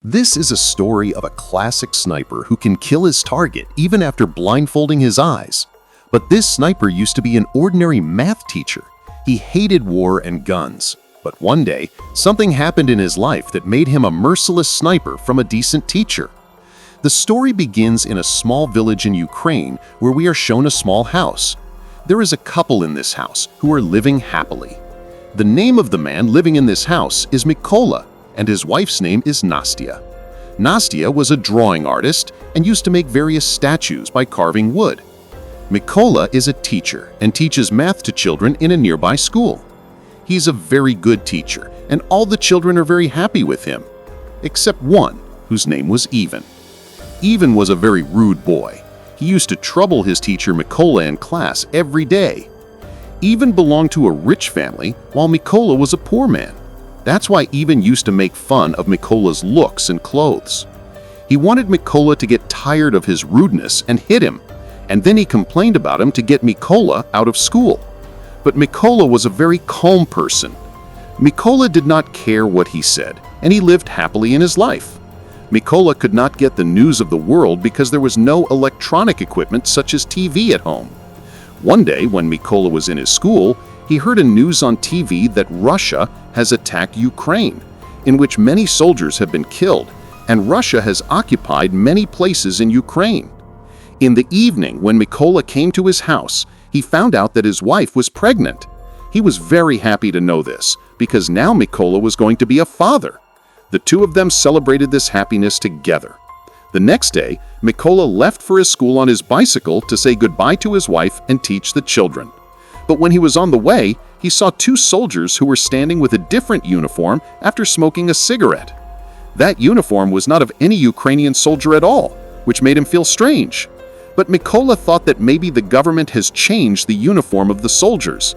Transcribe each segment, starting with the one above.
This is a story of a classic sniper who can kill his target even after blindfolding his eyes. But this sniper used to be an ordinary math teacher. He hated war and guns. But one day, something happened in his life that made him a merciless sniper from a decent teacher. The story begins in a small village in Ukraine where we are shown a small house. There is a couple in this house who are living happily. The name of the man living in this house is Mykola, and his wife's name is Nastya. Nastya was a drawing artist and used to make various statues by carving wood. Mykola is a teacher and teaches math to children in a nearby school. He's a very good teacher, and all the children are very happy with him, except one, whose name was Ivan. Ivan was a very rude boy. He used to trouble his teacher Mykola in class every day. Ivan belonged to a rich family, while Mykola was a poor man. That's why Ivan used to make fun of Mykola's looks and clothes. He wanted Mykola to get tired of his rudeness and hit him, and then he complained about him to get Mykola out of school. But Mykola was a very calm person. Mykola did not care what he said, and he lived happily in his life. Mykola could not get the news of the world because there was no electronic equipment such as TV at home. One day, when Mykola was in his school, he heard a news on TV that Russia has attacked Ukraine, in which many soldiers have been killed, and Russia has occupied many places in Ukraine. In the evening, when Mykola came to his house, he found out that his wife was pregnant. He was very happy to know this, because now Mykola was going to be a father. The two of them celebrated this happiness together. The next day, Mykola left for his school on his bicycle to say goodbye to his wife and teach the children. But when he was on the way, he saw two soldiers who were standing with a different uniform after smoking a cigarette. That uniform was not of any Ukrainian soldier at all, which made him feel strange. But Mykola thought that maybe the government has changed the uniform of the soldiers.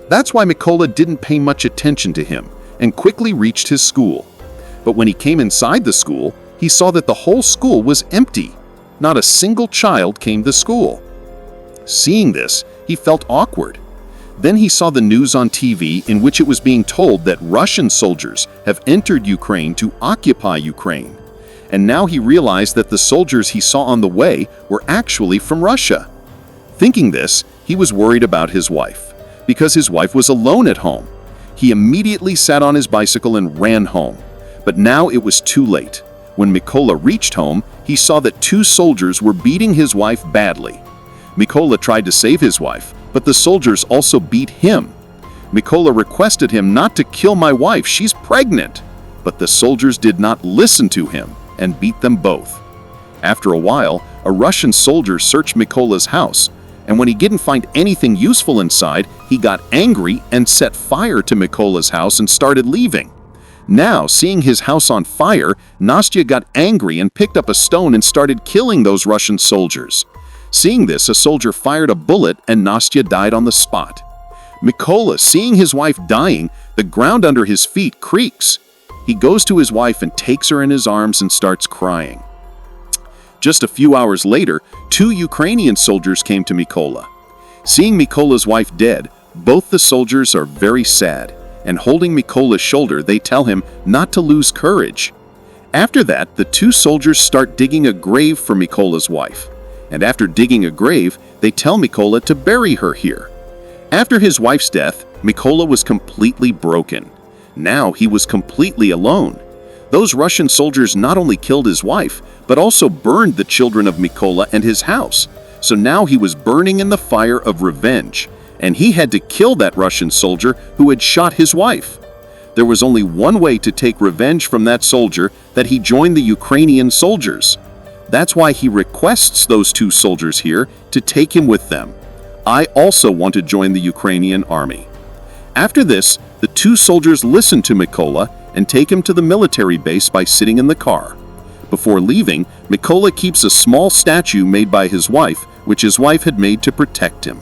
That's why Mykola didn't pay much attention to him and quickly reached his school. But when he came inside the school, he saw that the whole school was empty. Not a single child came to school. Seeing this, he felt awkward. Then he saw the news on TV in which it was being told that Russian soldiers have entered Ukraine to occupy Ukraine. And now he realized that the soldiers he saw on the way were actually from Russia. Thinking this, he was worried about his wife, because his wife was alone at home. He immediately sat on his bicycle and ran home. But now it was too late. When Mykola reached home, he saw that two soldiers were beating his wife badly. Mykola tried to save his wife, but the soldiers also beat him. Mykola requested him not to kill my wife, she's pregnant. But the soldiers did not listen to him and beat them both. After a while, a Russian soldier searched Mykola's house, and when he didn't find anything useful inside, he got angry and set fire to Mykola's house and started leaving. Now, seeing his house on fire, Nastya got angry and picked up a stone and started killing those Russian soldiers. Seeing this, a soldier fired a bullet and Nastya died on the spot. Mykola, seeing his wife dying, the ground under his feet creaks. He goes to his wife and takes her in his arms and starts crying. Just a few hours later, two Ukrainian soldiers came to Mykola. Seeing Mykola's wife dead, both the soldiers are very sad, and holding Mykola's shoulder, they tell him not to lose courage. After that, the two soldiers start digging a grave for Mykola's wife. And after digging a grave, they tell Mykola to bury her here. After his wife's death, Mykola was completely broken. Now he was completely alone. Those Russian soldiers not only killed his wife, but also burned the children of Mykola and his house. So now he was burning in the fire of revenge, and he had to kill that Russian soldier who had shot his wife. There was only one way to take revenge from that soldier, that he joined the Ukrainian soldiers. That's why he requests those two soldiers here to take him with them. I also want to join the Ukrainian army. After this, the two soldiers listen to Mykola and take him to the military base by sitting in the car. Before leaving, Mykola keeps a small statue made by his wife, which his wife had made to protect him.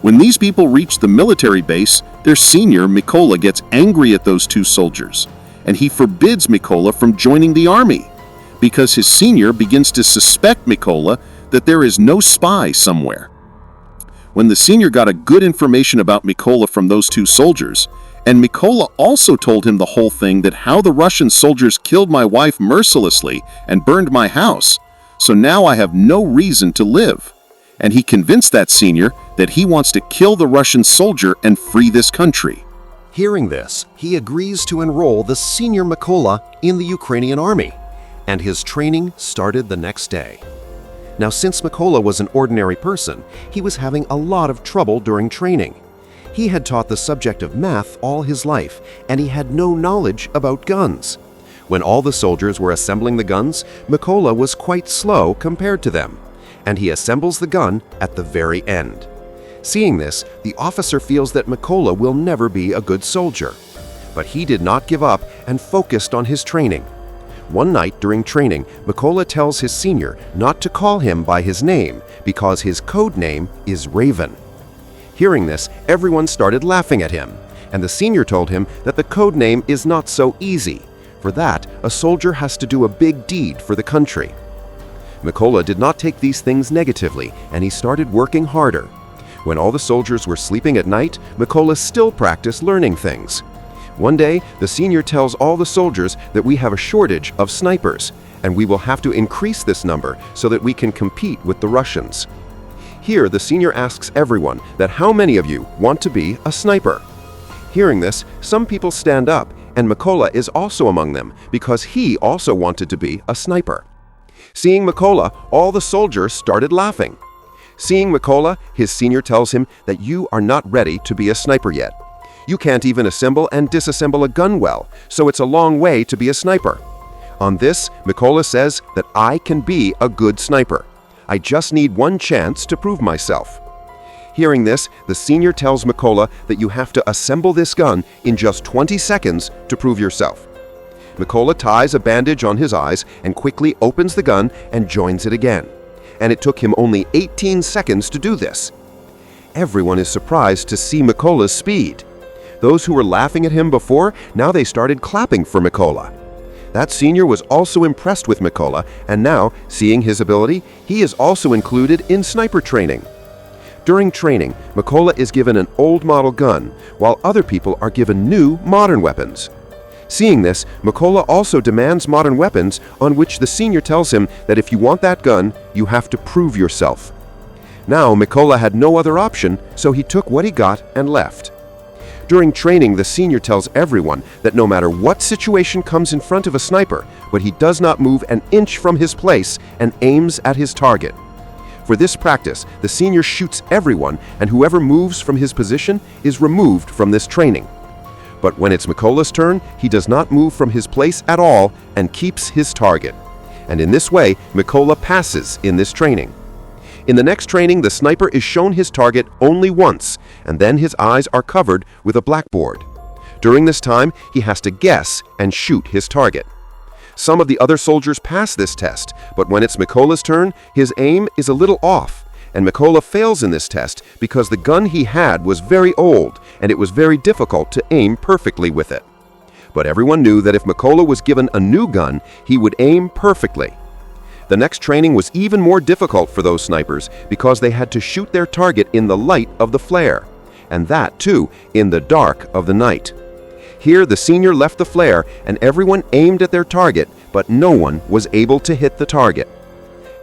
When these people reach the military base, their senior, Mykola, gets angry at those two soldiers, and he forbids Mykola from joining the army, because his senior begins to suspect Mykola that there is no spy somewhere. When the senior got a good information about Mykola from those two soldiers, And Mykola also told him the whole thing, that how the Russian soldiers killed my wife mercilessly and burned my house, so now I have no reason to live. And he convinced that senior that he wants to kill the Russian soldier and free this country. Hearing this, he agrees to enroll the senior Mykola in the Ukrainian army, and his training started the next day. Now, since Mykola was an ordinary person, he was having a lot of trouble during training. He had taught the subject of math all his life, and he had no knowledge about guns. When all the soldiers were assembling the guns, Mykola was quite slow compared to them, and he assembles the gun at the very end. Seeing this, the officer feels that Mykola will never be a good soldier. But he did not give up and focused on his training. One night during training, Mykola tells his senior not to call him by his name because his code name is Raven. Hearing this, everyone started laughing at him, and the senior told him that the code name is not so easy. For that, a soldier has to do a big deed for the country. Mykola did not take these things negatively, and he started working harder. When all the soldiers were sleeping at night, Mykola still practiced learning things. One day, the senior tells all the soldiers that we have a shortage of snipers, and we will have to increase this number so that we can compete with the Russians. Here, the senior asks everyone that how many of you want to be a sniper. Hearing this, some people stand up, and Mykola is also among them because he also wanted to be a sniper. Seeing Mykola, all the soldiers started laughing. Seeing Mykola, his senior tells him that you are not ready to be a sniper yet. You can't even assemble and disassemble a gun well, so it's a long way to be a sniper. On this, Mykola says that I can be a good sniper. I just need one chance to prove myself. Hearing this, the senior tells Mykola that you have to assemble this gun in just 20 seconds to prove yourself. Mykola ties a bandage on his eyes and quickly opens the gun and joins it again. And it took him only 18 seconds to do this. Everyone is surprised to see Mykola's speed. Those who were laughing at him before, now they started clapping for Mykola. That senior was also impressed with Mykola, and now, seeing his ability, he is also included in sniper training. During training, Mykola is given an old model gun, while other people are given new modern weapons. Seeing this, Mykola also demands modern weapons, on which the senior tells him that if you want that gun, you have to prove yourself. Now, Mykola had no other option, so he took what he got and left. During training, the senior tells everyone that no matter what situation comes in front of a sniper, but he does not move an inch from his place and aims at his target. For this practice, the senior shoots everyone, and whoever moves from his position is removed from this training. But when it's Mykola's turn, he does not move from his place at all and keeps his target. And in this way, Mykola passes in this training. In the next training, the sniper is shown his target only once, and then his eyes are covered with a blackboard. During this time, he has to guess and shoot his target. Some of the other soldiers pass this test, but when it's Mykola's turn, his aim is a little off, and Mykola fails in this test because the gun he had was very old, and it was very difficult to aim perfectly with it. But everyone knew that if Mykola was given a new gun, he would aim perfectly. The next training was even more difficult for those snipers because they had to shoot their target in the light of the flare, and that, too, in the dark of the night. Here, the senior left the flare, and everyone aimed at their target, but no one was able to hit the target.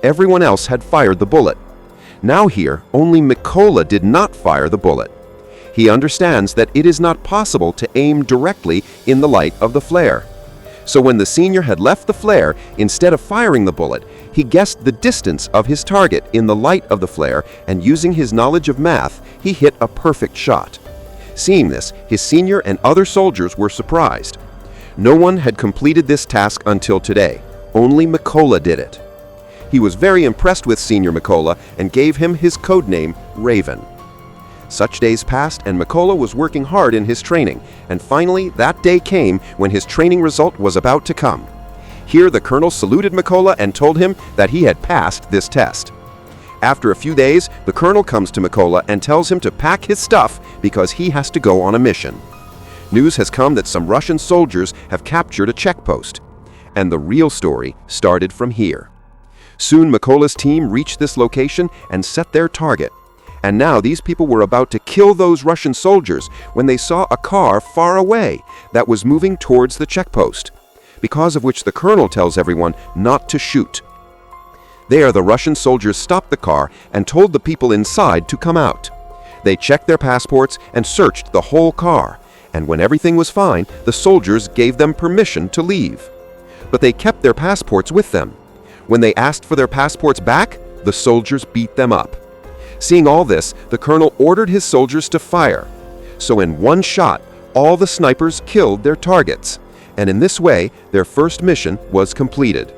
Everyone else had fired the bullet. Now here, only Mykola did not fire the bullet. He understands that it is not possible to aim directly in the light of the flare. So when the senior had left the flare, instead of firing the bullet, he guessed the distance of his target in the light of the flare, and using his knowledge of math, he hit a perfect shot. Seeing this, his senior and other soldiers were surprised. No one had completed this task until today. Only Mykola did it. He was very impressed with Senior Mykola and gave him his code name, Raven. Such days passed, and Mykola was working hard in his training, and finally that day came when his training result was about to come. Here the colonel saluted Mykola and told him that he had passed this test. After a few days, the colonel comes to Mykola and tells him to pack his stuff because he has to go on a mission. News has come that some Russian soldiers have captured a checkpost, and the real story started from here. Soon Mykola's team reached this location and set their target. And now these people were about to kill those Russian soldiers when they saw a car far away that was moving towards the checkpost, because of which the colonel tells everyone not to shoot. There, the Russian soldiers stopped the car and told the people inside to come out. They checked their passports and searched the whole car, and when everything was fine, the soldiers gave them permission to leave. But they kept their passports with them. When they asked for their passports back, the soldiers beat them up. Seeing all this, the colonel ordered his soldiers to fire. So in one shot, all the snipers killed their targets, and in this way, their first mission was completed.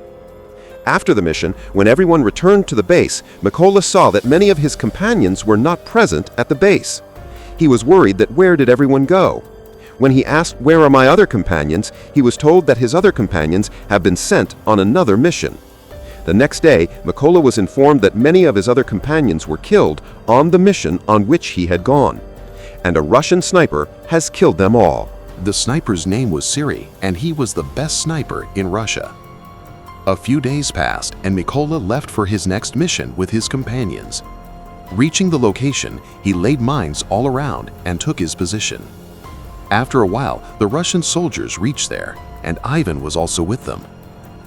After the mission, when everyone returned to the base, Mykola saw that many of his companions were not present at the base. He was worried that where did everyone go? When he asked, "Where are my other companions?" he was told that his other companions have been sent on another mission. The next day, Mykola was informed that many of his other companions were killed on the mission on which he had gone, and a Russian sniper has killed them all. The sniper's name was Siri, and he was the best sniper in Russia. A few days passed, and Mykola left for his next mission with his companions. Reaching the location, he laid mines all around and took his position. After a while, the Russian soldiers reached there, and Ivan was also with them.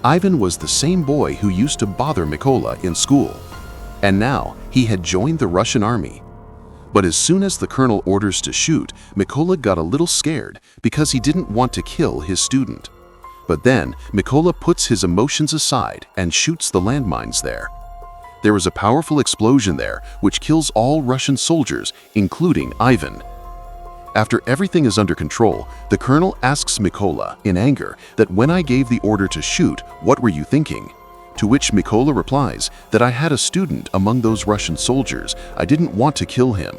Ivan was the same boy who used to bother Mykola in school, and now he had joined the Russian army. But as soon as the colonel orders to shoot, Mykola got a little scared because he didn't want to kill his student. But then Mykola puts his emotions aside and shoots the landmines there. There is a powerful explosion there which kills all Russian soldiers, including Ivan. After everything is under control, the colonel asks Mykola in anger that when I gave the order to shoot, what were you thinking? To which Mykola replies that I had a student among those Russian soldiers. I didn't want to kill him.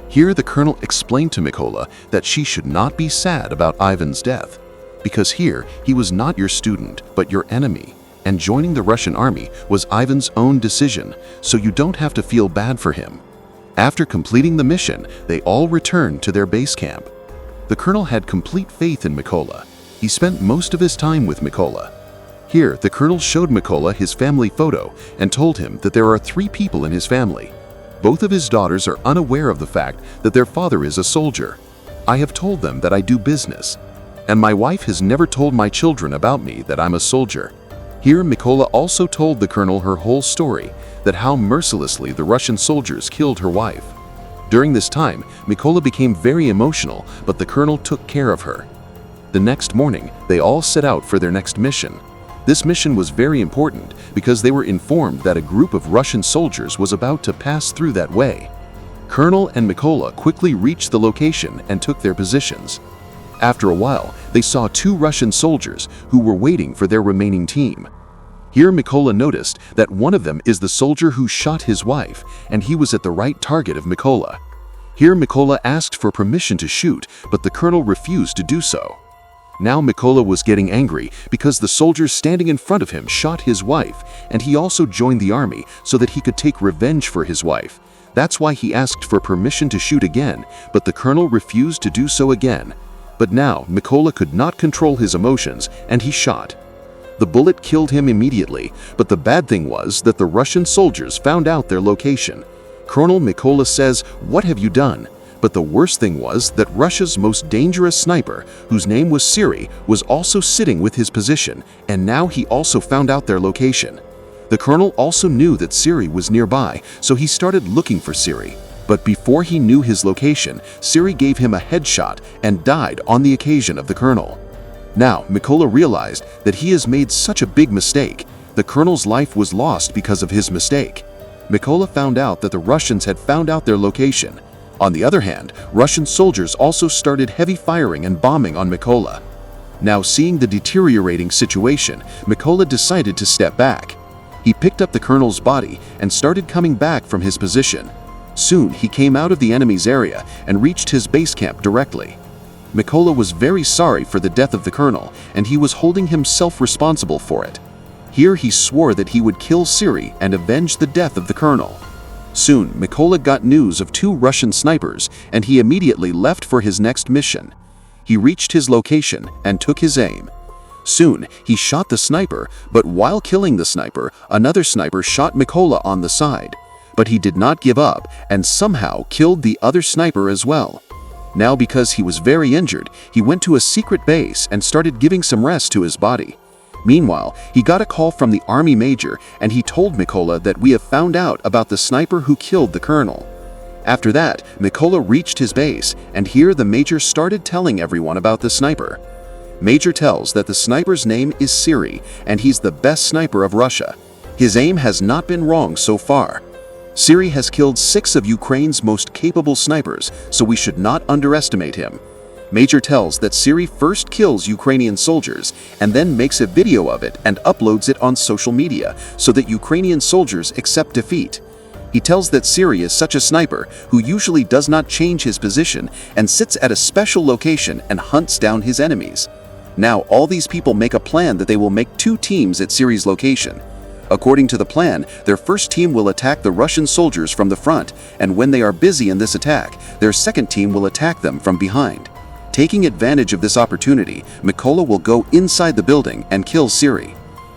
Here the colonel explained to Mykola that she should not be sad about Ivan's death, because here he was not your student but your enemy, and joining the Russian army was Ivan's own decision, so you don't have to feel bad for him. After completing the mission, they all returned to their base camp. The colonel had complete faith in Mykola. He spent most of his time with Mykola. Here, the colonel showed Mykola his family photo and told him that there are 3 people in his family. Both of his daughters are unaware of the fact that their father is a soldier. I have told them that I do business, and my wife has never told my children about me that I'm a soldier. Here, Mykola also told the colonel her whole story, that how mercilessly the Russian soldiers killed her wife. During this time, Mykola became very emotional, but the colonel took care of her. The next morning, they all set out for their next mission. This mission was very important because they were informed that a group of Russian soldiers was about to pass through that way. Colonel and Mykola quickly reached the location and took their positions. After a while, they saw 2 Russian soldiers who were waiting for their remaining team. Here Mykola noticed that one of them is the soldier who shot his wife, and he was at the right target of Mykola. Here Mykola asked for permission to shoot, but the colonel refused to do so. Now Mykola was getting angry because the soldiers standing in front of him shot his wife, and he also joined the army so that he could take revenge for his wife. That's why he asked for permission to shoot again, but the colonel refused to do so again. But now Mykola could not control his emotions, and he shot. The bullet killed him immediately, but the bad thing was that the Russian soldiers found out their location. Colonel Mykola says, "What have you done?" But the worst thing was that Russia's most dangerous sniper, whose name was Siri, was also sitting with his position, and now he also found out their location. The colonel also knew that Siri was nearby, so he started looking for Siri. But before he knew his location, Siri gave him a headshot and died on the occasion of the colonel. Now, Mykola realized that he has made such a big mistake. The colonel's life was lost because of his mistake. Mykola found out that the Russians had found out their location. On the other hand, Russian soldiers also started heavy firing and bombing on Mykola. Now, seeing the deteriorating situation, Mykola decided to step back. He picked up the colonel's body and started coming back from his position. Soon, he came out of the enemy's area and reached his base camp directly. Mykola was very sorry for the death of the colonel, and he was holding himself responsible for it. Here he swore that he would kill Siri and avenge the death of the colonel. Soon, Mykola got news of 2 Russian snipers, and he immediately left for his next mission. He reached his location and took his aim. Soon, he shot the sniper, but while killing the sniper, another sniper shot Mykola on the side. But he did not give up and somehow killed the other sniper as well. Now, because he was very injured, he went to a secret base and started giving some rest to his body. Meanwhile, he got a call from the army major and he told Mykola that we have found out about the sniper who killed the colonel. After that, Mykola reached his base, and here the major started telling everyone about the sniper. Major tells that the sniper's name is Siri, and he's the best sniper of Russia. His aim has not been wrong so far. Siri has killed 6 of Ukraine's most capable snipers, so we should not underestimate him. Major tells that Siri first kills Ukrainian soldiers and then makes a video of it and uploads it on social media so that Ukrainian soldiers accept defeat. He tells that Siri is such a sniper who usually does not change his position and sits at a special location and hunts down his enemies. Now all these people make a plan that they will make 2 teams at Siri's location. According to the plan, their first team will attack the Russian soldiers from the front, and when they are busy in this attack, their second team will attack them from behind. Taking advantage of this opportunity, Mykola will go inside the building and kill Siri.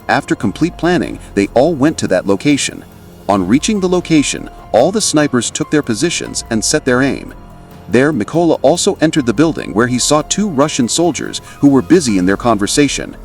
After complete planning, they all went to that location. On reaching the location, all the snipers took their positions and set their aim. There, Mykola also entered the building where he saw 2 Russian soldiers who were busy in their conversation.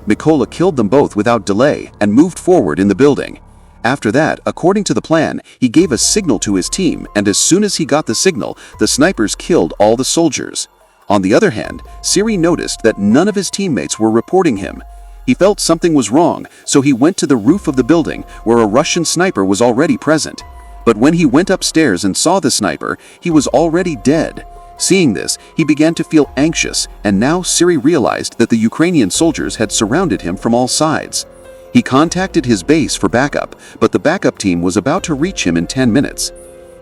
Mykola killed them both without delay and moved forward in the building. After that, according to the plan, he gave a signal to his team, and as soon as he got the signal, the snipers killed all the soldiers. On the other hand, Siri noticed that none of his teammates were reporting him. He felt something was wrong, so he went to the roof of the building where a Russian sniper was already present. But when he went upstairs and saw the sniper, he was already dead. Seeing this, he began to feel anxious, and now Siri realized that the Ukrainian soldiers had surrounded him from all sides. He contacted his base for backup, but the backup team was about to reach him in 10 minutes.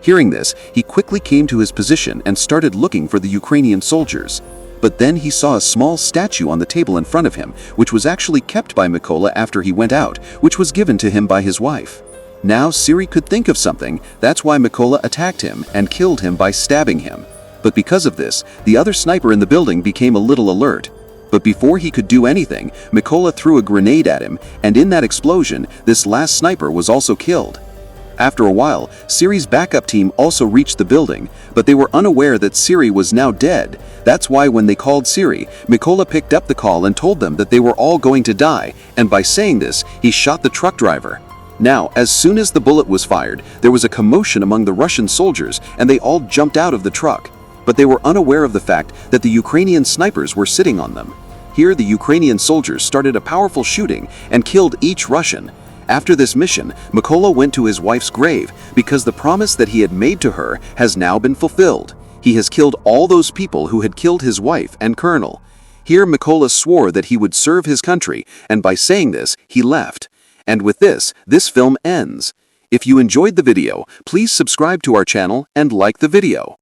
Hearing this, he quickly came to his position and started looking for the Ukrainian soldiers. But then he saw a small statue on the table in front of him, which was actually kept by Mykola after he went out, which was given to him by his wife. Now Siri could think of something, that's why Mykola attacked him and killed him by stabbing him. But because of this, the other sniper in the building became a little alert. But before he could do anything, Mykola threw a grenade at him, and in that explosion, this last sniper was also killed. After a while, Siri's backup team also reached the building, but they were unaware that Siri was now dead. That's why when they called Siri, Mykola picked up the call and told them that they were all going to die, and by saying this, he shot the truck driver. Now, as soon as the bullet was fired, there was a commotion among the Russian soldiers, and they all jumped out of the truck. But they were unaware of the fact that the Ukrainian snipers were sitting on them. Here, the Ukrainian soldiers started a powerful shooting and killed each Russian. After this mission, Mykola went to his wife's grave because the promise that he had made to her has now been fulfilled. He has killed all those people who had killed his wife and colonel. Here, Mykola swore that he would serve his country, and by saying this, he left. And with this film ends. If you enjoyed the video, please subscribe to our channel and like the video.